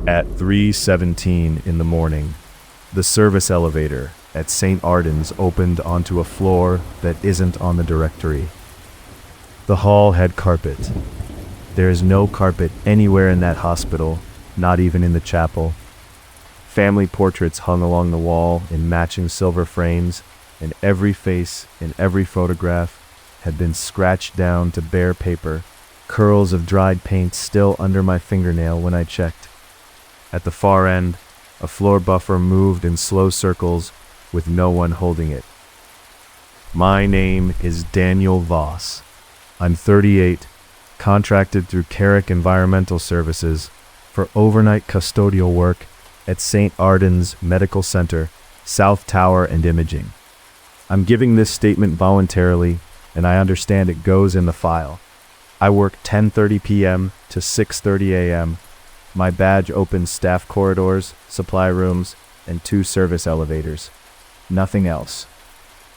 At 3:17 in the morning, the service elevator at St. Arden's opened onto a floor that isn't on the directory. The hall had carpet. There is no carpet anywhere in that hospital, not even in the chapel. Family portraits hung along the wall in matching silver frames, and every face in every photograph had been scratched down to bare paper, curls of dried paint still under my fingernail when I checked. At the far end, a floor buffer moved in slow circles with no one holding it. My name is Daniel Voss. I'm 38, contracted through Carrick Environmental Services for overnight custodial work at St. Arden's Medical Center, South Tower and Imaging. I'm giving this statement voluntarily, and I understand it goes in the file. I work 10:30 p.m. to 6:30 a.m. My badge opens staff corridors, supply rooms, and 2 service elevators. Nothing else.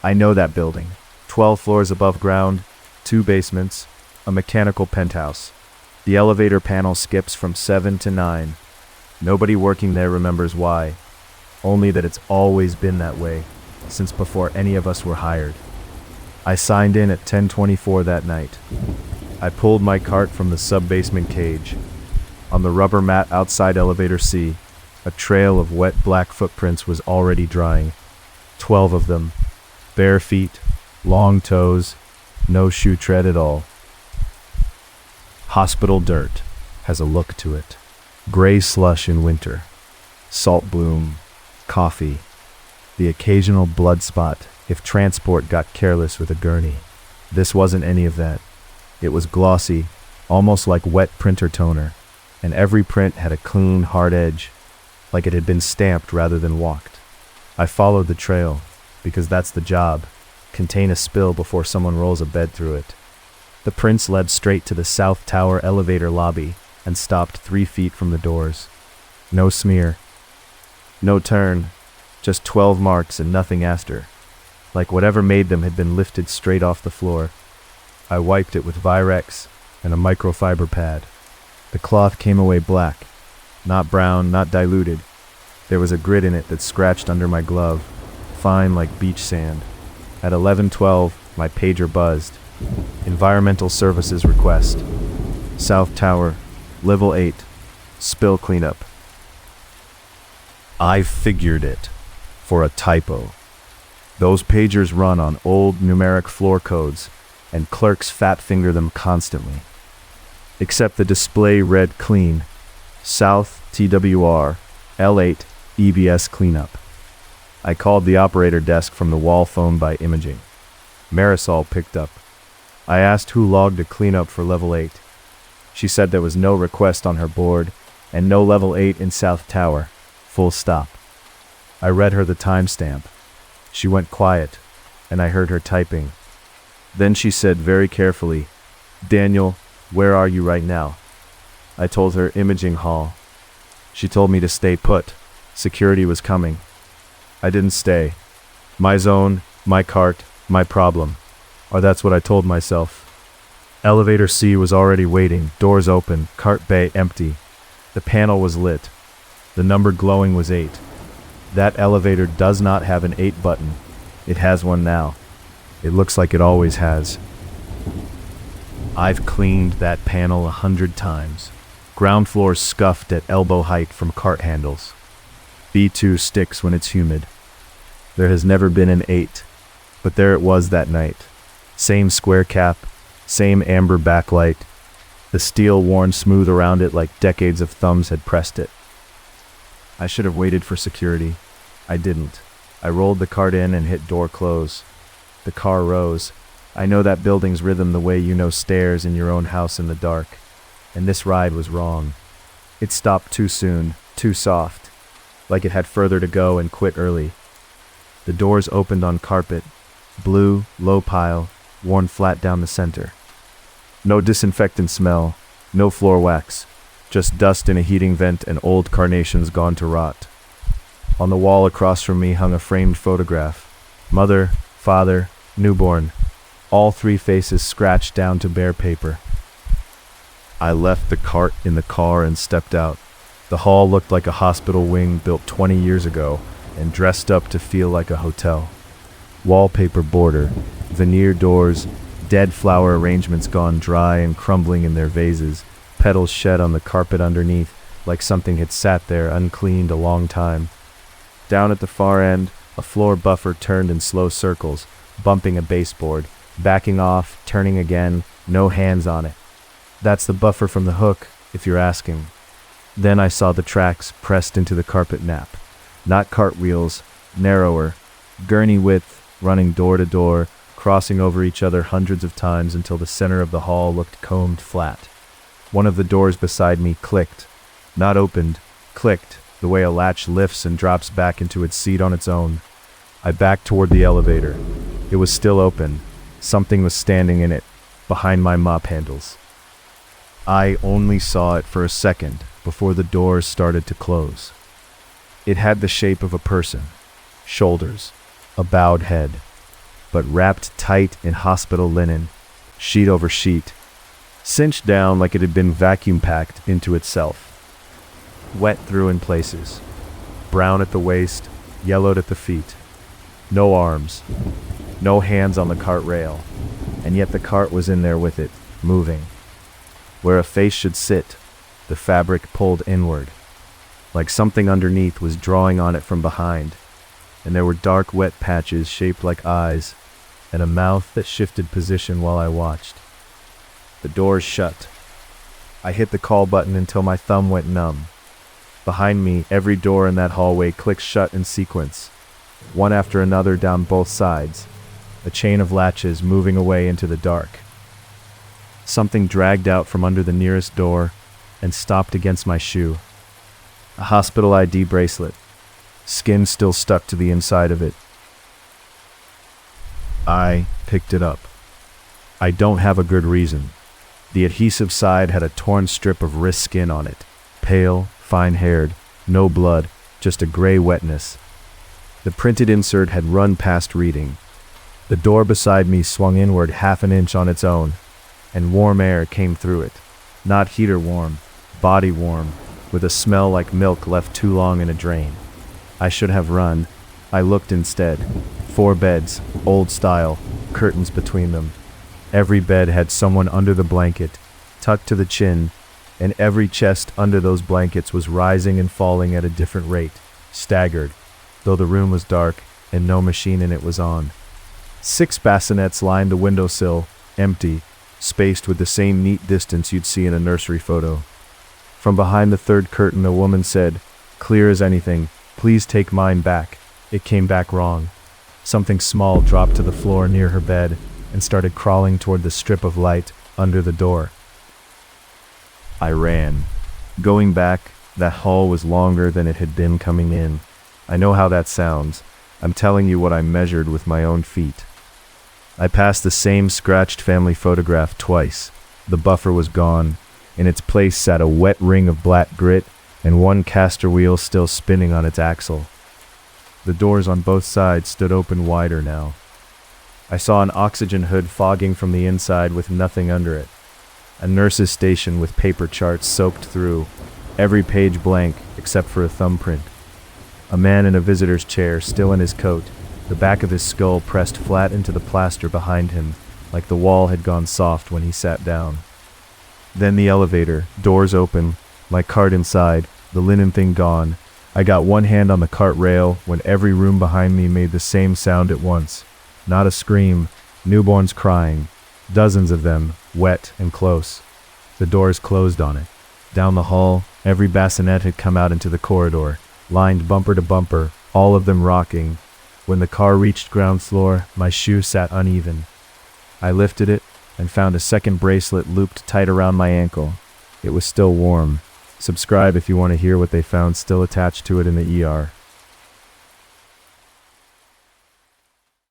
I know that building. 12 floors above ground, 2 basements, a mechanical penthouse. The elevator panel skips from 7 to 9. Nobody working there remembers why, only that it's always been that way, since before any of us were hired. I signed in at 10:24 that night. I pulled my cart from the sub-basement cage. On the rubber mat outside elevator C, a trail of wet black footprints was already drying. 12 of them. Bare feet, long toes, no shoe tread at all. Hospital dirt has a look to it. Gray slush in winter, salt bloom, coffee, the occasional blood spot if transport got careless with a gurney. This wasn't any of that. It was glossy, almost like wet printer toner, and every print had a clean, hard edge, like it had been stamped rather than walked. I followed the trail, because that's the job, contain a spill before someone rolls a bed through it. The prints led straight to the South Tower elevator lobby and stopped 3 feet from the doors. No smear. No turn, just 12 marks and nothing after, like whatever made them had been lifted straight off the floor. I wiped it with Virex and a microfiber pad. The cloth came away black, not brown, not diluted. There was a grit in it that scratched under my glove, fine like beach sand. At 11:12, my pager buzzed. Environmental Services request. South Tower, Level 8, spill cleanup. I figured it, for a typo. Those pagers run on old numeric floor codes, and clerks fat finger them constantly. Except the display read clean, South TWR, L8, EBS cleanup. I called the operator desk from the wall phone by imaging. Marisol picked up. I asked who logged a cleanup for Level 8. She said there was no request on her board, and no Level 8 in South Tower, full stop. I read her the timestamp. She went quiet, and I heard her typing. Then she said very carefully, "Daniel, where are you right now?" I told her imaging hall. She told me to stay put. Security was coming. I didn't stay. My zone, my cart, my problem. Or that's what I told myself. Elevator C was already waiting, doors open, cart bay empty. The panel was lit. The number glowing was 8. That elevator does not have an 8 button. It has one now. It looks like it always has. I've cleaned that panel 100 times. Ground floor scuffed at elbow height from cart handles. B2 sticks when it's humid. There has never been an 8, but there it was that night. Same square cap, same amber backlight, the steel worn smooth around it like decades of thumbs had pressed it. I should have waited for security. I didn't. I rolled the cart in and hit door close. The car rose. I know that building's rhythm the way you know stairs in your own house in the dark. And this ride was wrong. It stopped too soon, too soft, like it had further to go and quit early. The doors opened on carpet, blue, low pile, worn flat down the center. No disinfectant smell, no floor wax, just dust in a heating vent and old carnations gone to rot. On the wall across from me hung a framed photograph. Mother, father, newborn, all 3 faces scratched down to bare paper. I left the cart in the car and stepped out. The hall looked like a hospital wing built 20 years ago and dressed up to feel like a hotel. Wallpaper border, veneer doors, dead flower arrangements gone dry and crumbling in their vases, petals shed on the carpet underneath like something had sat there uncleaned a long time. Down at the far end, a floor buffer turned in slow circles, bumping a baseboard, backing off, turning again, no hands on it. That's the buffer from the hook, if you're asking. Then I saw the tracks pressed into the carpet nap. Not cartwheels, narrower, gurney width, running door to door, crossing over each other hundreds of times until the center of the hall looked combed flat. One of the doors beside me clicked. Not opened, clicked, the way a latch lifts and drops back into its seat on its own. I backed toward the elevator. It was still open. Something was standing in it, behind my mop handles. I only saw it for a second before the doors started to close. It had the shape of a person, shoulders, a bowed head, but wrapped tight in hospital linen, sheet over sheet, cinched down like it had been vacuum packed into itself. Wet through in places, brown at the waist, yellowed at the feet. No arms, no hands on the cart rail, and yet the cart was in there with it, moving. Where a face should sit, the fabric pulled inward, like something underneath was drawing on it from behind, and there were dark wet patches shaped like eyes, and a mouth that shifted position while I watched. The doors shut. I hit the call button until my thumb went numb. Behind me, every door in that hallway clicked shut in sequence, one after another down both sides, a chain of latches moving away into the dark. Something dragged out from under the nearest door and stopped against my shoe. A hospital ID bracelet, skin still stuck to the inside of it. I picked it up. I don't have a good reason. The adhesive side had a torn strip of wrist skin on it, pale, fine-haired, no blood, just a gray wetness. The printed insert had run past reading. The door beside me swung inward half an inch on its own, and warm air came through it. Not heater warm, body warm, with a smell like milk left too long in a drain. I should have run. I looked instead. 4 beds, old style, curtains between them. Every bed had someone under the blanket, tucked to the chin, and every chest under those blankets was rising and falling at a different rate, staggered, though the room was dark and no machine in it was on. 6 bassinets lined the windowsill, empty, spaced with the same neat distance you'd see in a nursery photo. From behind the third curtain, a woman said, clear as anything, "Please take mine back." It came back wrong. Something small dropped to the floor near her bed and started crawling toward the strip of light under the door. I ran. Going back, that hall was longer than it had been coming in. I know how that sounds. I'm telling you what I measured with my own feet. I passed the same scratched family photograph twice. The buffer was gone. In its place sat a wet ring of black grit and one caster wheel still spinning on its axle. The doors on both sides stood open wider now. I saw an oxygen hood fogging from the inside with nothing under it. A nurse's station with paper charts soaked through, every page blank except for a thumbprint. A man in a visitor's chair, still in his coat, the back of his skull pressed flat into the plaster behind him, like the wall had gone soft when he sat down. Then the elevator, doors open, my cart inside, the linen thing gone. I got one hand on the cart rail when every room behind me made the same sound at once. Not a scream, newborns crying, dozens of them, wet and close. The doors closed on it. Down the hall, every bassinet had come out into the corridor, lined bumper to bumper, all of them rocking. When the car reached ground floor, my shoe sat uneven. I lifted it and found a second bracelet looped tight around my ankle. It was still warm. Subscribe if you want to hear what they found still attached to it in the ER.